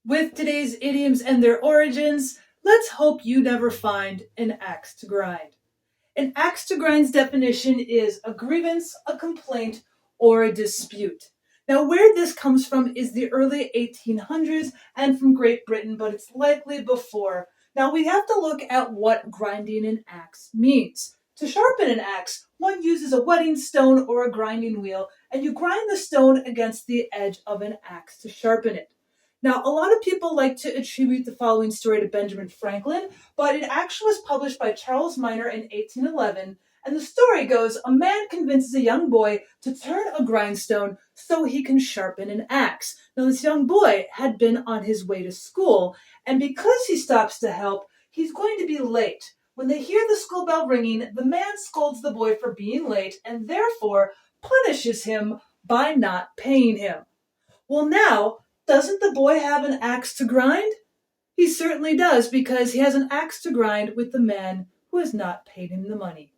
With today's idioms and their origins, let's hope you never find an axe to grind. An axe to grind's definition is a grievance, a complaint, or a dispute. Now, where this comes from is the early 1800s and from Great Britain, but it's likely before. Now, we have to look at what grinding an axe means. To sharpen an axe, one uses a whetting stone or a grinding wheel, and you grind the stone against the edge of an axe to sharpen it. Now, a lot of people like to attribute the following story to Benjamin Franklin, but it actually was published by Charles Miner in 1811. And the story goes, a man convinces a young boy to turn a grindstone so he can sharpen an axe. Now, this young boy had been on his way to school, and because he stops to help, he's going to be late. When they hear the school bell ringing, the man scolds the boy for being late and therefore punishes him by not paying him. Well, now, doesn't the boy have an axe to grind? He certainly does, because he has an axe to grind with the man who has not paid him the money.